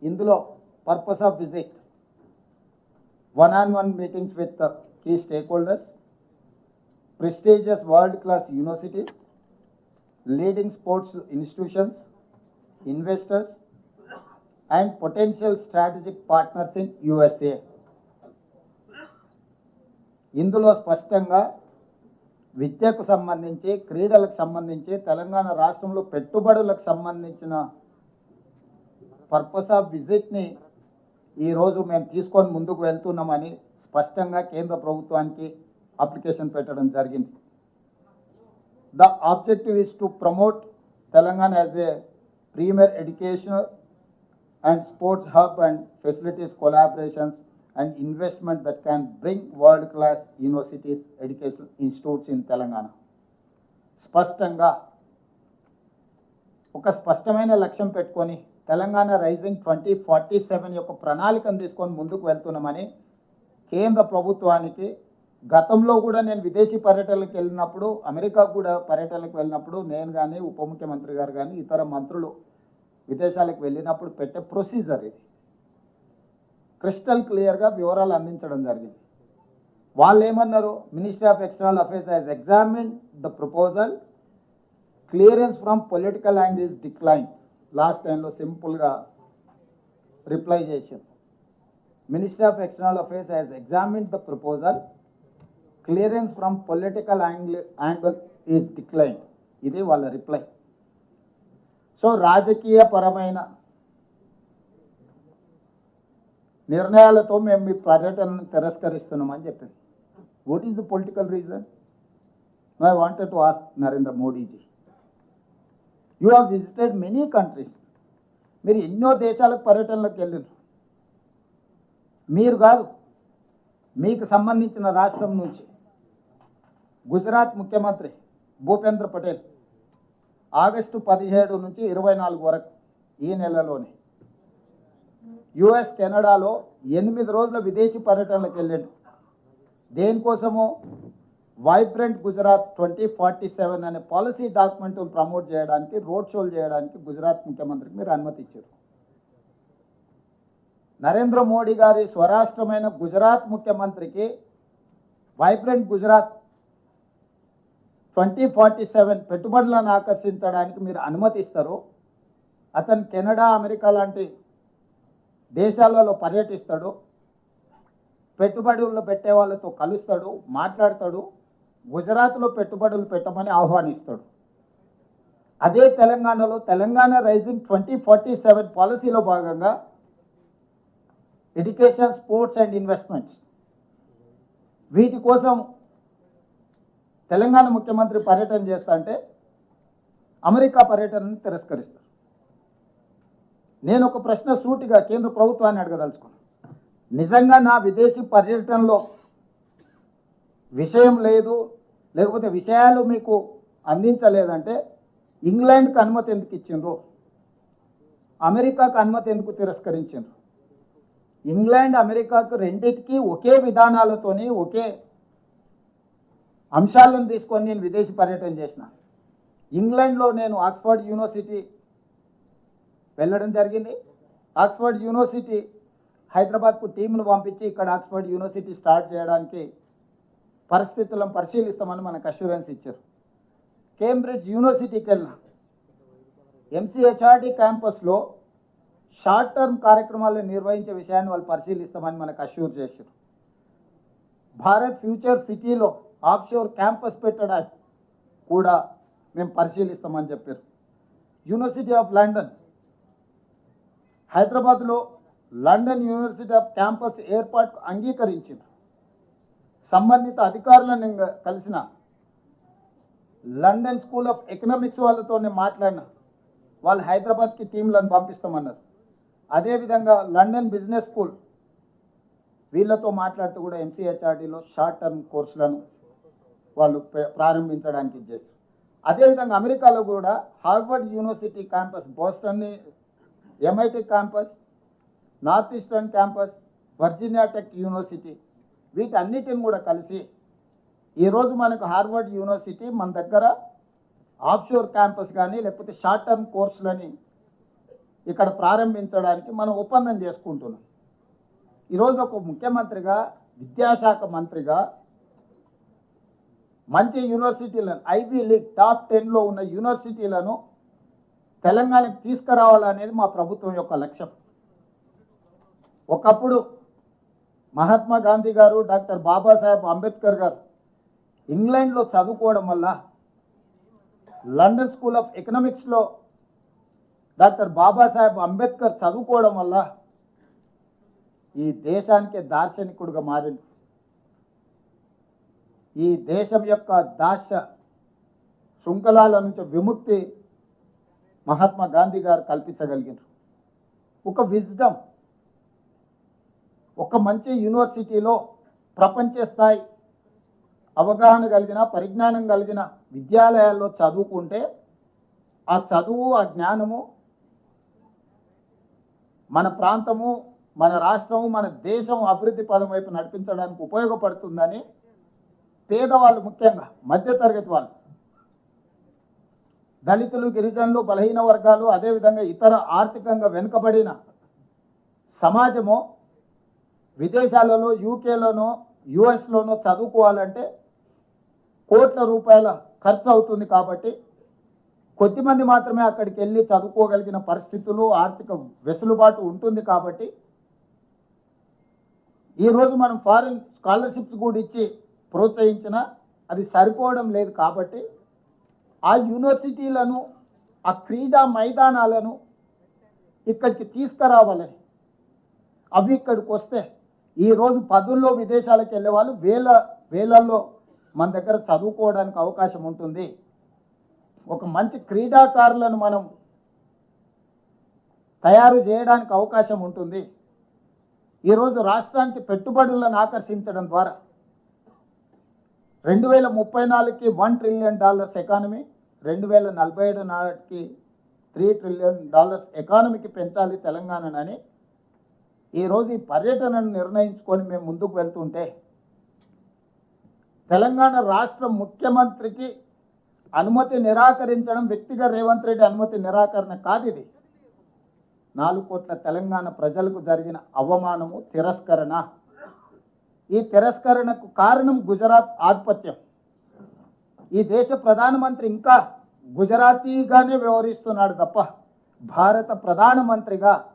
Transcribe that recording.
ఇందులో purpose of visit one-on-one meetings with key stakeholders, prestigious world-class universities, leading sports institutions, investors, and potential strategic partners in USA. ఇందులో స్పష్టంగా విద్యకు సంబంధించి క్రీడలకు సంబంధించి తెలంగాణ రాష్ట్రంలో పెట్టుబడులకు సంబంధించిన పర్పస్ ఆఫ్ విజిట్ని ఈరోజు మేము తీసుకొని ముందుకు వెళ్తున్నామని స్పష్టంగా కేంద్ర ప్రభుత్వానికి అప్లికేషన్ పెట్టడం జరిగింది. The objective is to promote Telangana as a premier educational and sports hub and facilities collaborations and investment that can bring world class universities education institutes in Telangana. స్పష్టంగా ఒక స్పష్టమైన లక్ష్యం పెట్టుకొని తెలంగాణ రైజింగ్ 2047 యొక్క ప్రణాళికను తీసుకొని ముందుకు వెళ్తున్నామని కేంద్ర ప్రభుత్వానికి గతంలో కూడా నేను విదేశీ పర్యటనలకు వెళ్ళినప్పుడు, అమెరికా కూడా పర్యటనలకు వెళ్ళినప్పుడు నేను కానీ ఉప ముఖ్యమంత్రి గారు కానీ ఇతర మంత్రులు విదేశాలకు వెళ్ళినప్పుడు పెట్టే ప్రొసీజర్ ఇది. క్రిస్టల్ క్లియర్గా వివరాలు అందించడం జరిగింది. వాళ్ళు ఏమన్నారు, ministry of external affairs has examined the proposal, clearance from political angle is decline. Last టైంలో సింపుల్గా రిప్లై చేశారు. Ministry of external affairs has examined the proposal, clearance from political angle is decline. ఇది వాళ్ళ రిప్లై. సో రాజకీయపరమైన నిర్ణయాలతో మేము మీ పర్యటనను తిరస్కరిస్తున్నామని చెప్పింది. What is the political reason? I wanted to ask Narendra Modiji, you have visited many countries. మీరు ఎన్నో దేశాలకు పర్యటనలకు వెళ్ళారు. మీరు కాదు, మీకు సంబంధించిన రాష్ట్రం నుంచి గుజరాత్ ముఖ్యమంత్రి భూపేంద్ర పటేల్ ఆగస్టు 17 నుంచి 24 వరకు ఈ నెలలోనే యుఎస్ కెనడాలో 8 రోజుల విదేశీ పర్యటనలకు వెళ్ళాడు. దేనికోసమో వైబ్రెంట్ గుజరాత్ 2047 అనే పాలసీ డాక్యుమెంట్ను ప్రమోట్ చేయడానికి, రోడ్ షోలు చేయడానికి గుజరాత్ ముఖ్యమంత్రికి మీరు అనుమతి ఇచ్చారు. నరేంద్ర మోడీ గారి స్వరాష్ట్రమైన గుజరాత్ ముఖ్యమంత్రికి వైబ్రెంట్ గుజరాత్ 2047 పెట్టుబడులను ఆకర్షించడానికి మీరు అనుమతిస్తారు. అతను కెనడా, అమెరికా లాంటి దేశాలలో పర్యటిస్తాడు, పెట్టుబడులు పెట్టే వాళ్ళతో కలుస్తాడు, మాట్లాడతాడు, గుజరాత్లో పెట్టుబడులు పెట్టమని ఆహ్వానిస్తాడు. అదే తెలంగాణలో తెలంగాణ రైజింగ్ 2047 పాలసీలో భాగంగా ఎడ్యుకేషన్, స్పోర్ట్స్ అండ్ ఇన్వెస్ట్మెంట్స్ వీటి కోసం తెలంగాణ ముఖ్యమంత్రి పర్యటన చేస్తా అంటే అమెరికా పర్యటనను తిరస్కరిస్తారు. నేను ఒక ప్రశ్న సూటిగా కేంద్ర ప్రభుత్వాన్ని అడగదలుచుకున్నాను. నిజంగా నా విదేశీ పర్యటనలో విషయం లేదు, లేకపోతే విషయాలు మీకు అందించలేదంటే ఇంగ్లాండ్కి అనుమతి ఎందుకు ఇచ్చిండ్రు, అమెరికాకు అనుమతి ఎందుకు తిరస్కరించిండ్రు? ఇంగ్లాండ్, అమెరికాకు రెండింటికి ఒకే విధానాలతోని ఒకే అంశాలను తీసుకొని నేను విదేశీ పర్యటన చేసిన. ఇంగ్లాండ్లో నేను ఆక్స్ఫర్డ్ యూనివర్సిటీ వెళ్ళడం జరిగింది. ఆక్స్ఫర్డ్ యూనివర్సిటీ హైదరాబాద్కు టీంను పంపించి ఇక్కడ ఆక్స్ఫర్డ్ యూనివర్సిటీ స్టార్ట్ చేయడానికి పరిస్థితులను పరిశీలిస్తామని మనకు అష్యూరెన్స్ ఇచ్చారు. కేంబ్రిడ్జ్ యూనివర్సిటీకి వెళ్ళిన ఎంసీహెచ్ఆర్డి క్యాంపస్లో షార్ట్ టర్మ్ కార్యక్రమాలను నిర్వహించే విషయాన్ని వాళ్ళు పరిశీలిస్తామని మనకు అష్యూర్ చేశారు. భారత్ ఫ్యూచర్ సిటీలో ఆఫ్షోర్ క్యాంపస్ పెట్టడానికి కూడా మేము పరిశీలిస్తామని చెప్పారు. యూనివర్సిటీ ఆఫ్ లండన్, హైదరాబాద్లో లండన్ యూనివర్సిటీ ఆఫ్ క్యాంపస్ ఏర్పాటుకు అంగీకరించింది. సంబంధిత అధికారులను కలిసిన, లండన్ స్కూల్ ఆఫ్ ఎకనామిక్స్ వాళ్ళతో నేను మాట్లాడిన, వాళ్ళు హైదరాబాద్కి టీంలను పంపిస్తామన్నారు. అదేవిధంగా లండన్ బిజినెస్ స్కూల్ వీళ్ళతో మాట్లాడుతూ కూడా ఎంసీహెచ్ఆర్డీలో షార్ట్ టర్మ్ కోర్సులను వాళ్ళు ప్రారంభించడానికి చేశారు. అదేవిధంగా అమెరికాలో కూడా Harvard university campus, Boston MIT campus, north eastern campus, Virginia tech university వీటన్నిటిని కూడా కలిసి ఈరోజు మనకు హార్వర్డ్ యూనివర్సిటీ మన దగ్గర ఆఫ్షోర్ క్యాంపస్ కానీ లేకపోతే షార్ట్ టర్మ్ కోర్సులని ఇక్కడ ప్రారంభించడానికి మనం ఒప్పందం చేసుకుంటున్నాం. ఈరోజు ఒక ముఖ్యమంత్రిగా, విద్యాశాఖ మంత్రిగా మంచి యూనివర్సిటీలను, ఐబీ లీగ్ టాప్ 10లో ఉన్న యూనివర్సిటీలను తెలంగాణకు తీసుకురావాలనేది మా ప్రభుత్వం యొక్క లక్ష్యం. ఒకప్పుడు మహాత్మా గాంధీ గారు, డాక్టర్ బాబాసాహెబ్ అంబేద్కర్ గారు ఇంగ్లాండ్లో చదువుకోవడం వల్ల, లండన్ స్కూల్ ఆఫ్ ఎకనామిక్స్లో డాక్టర్ బాబాసాహెబ్ అంబేద్కర్ చదువుకోవడం వల్ల ఈ దేశానికి దార్శనికుడిగా మారింది. ఈ దేశం యొక్క దాస్య శృంఖలాల నుంచి విముక్తి మహాత్మా గాంధీ గారు కల్పించగలిగారు. ఒక విజ్డమ్, ఒక మంచి యూనివర్సిటీలో ప్రపంచ స్థాయి అవగాహన కలిగిన, పరిజ్ఞానం కలిగిన విద్యాలయాల్లో చదువుకుంటే ఆ చదువు, ఆ జ్ఞానము మన ప్రాంతము, మన రాష్ట్రము, మన దేశం అభివృద్ధి పదం వైపు నడిపించడానికి ఉపయోగపడుతుందని పేదవాళ్ళు, ముఖ్యంగా మధ్యతరగతి వాళ్ళు, దళితులు, గిరిజనులు, బలహీన వర్గాలు, అదేవిధంగా ఇతర ఆర్థికంగా వెనుకబడిన సమాజము విదేశాలలో, యూకేలోనో యుఎస్లోనో చదువుకోవాలంటే కోట్ల రూపాయల ఖర్చు అవుతుంది. కాబట్టి కొద్దిమంది మాత్రమే అక్కడికి వెళ్ళి చదువుకోగలిగిన పరిస్థితులు, ఆర్థిక వెసులుబాటు ఉంటుంది. కాబట్టి ఈరోజు మనం ఫారిన్ స్కాలర్షిప్స్ కూడా ఇచ్చి ప్రోత్సహించినా అది సరిపోవడం లేదు. కాబట్టి ఆ యూనివర్సిటీలను, ఆ క్రీడా మైదానాలను ఇక్కడికి తీసుకురావాలని, అవి ఇక్కడికి వస్తే ఈరోజు పదుల్లో విదేశాలకు వెళ్ళే వాళ్ళు వేలల్లో మన దగ్గర చదువుకోవడానికి అవకాశం ఉంటుంది. ఒక మంచి క్రీడాకారులను మనం తయారు చేయడానికి అవకాశం ఉంటుంది. ఈరోజు రాష్ట్రానికి పెట్టుబడులను ఆకర్షించడం ద్వారా 2034కి $1 ట్రిలియన్ ఎకానమీ, 2047 నాటికి $3 ట్రిలియన్ ఎకానమీకి పెంచాలి తెలంగాణని ఈరోజు ఈ పర్యటనను నిర్ణయించుకొని మేము ముందుకు వెళ్తుంటే, తెలంగాణ రాష్ట్ర ముఖ్యమంత్రికి అనుమతి నిరాకరించడం వ్యక్తిగా రేవంత్ రెడ్డి అనుమతి నిరాకరణ కాదు. ఇది 4 కోట్ల తెలంగాణ ప్రజలకు జరిగిన అవమానము, తిరస్కరణ. ఈ తిరస్కరణకు కారణం గుజరాత్ ఆధిపత్యం. ఈ దేశ ప్రధానమంత్రి ఇంకా గుజరాతీగానే వ్యవహరిస్తున్నాడు తప్ప భారత ప్రధానమంత్రిగా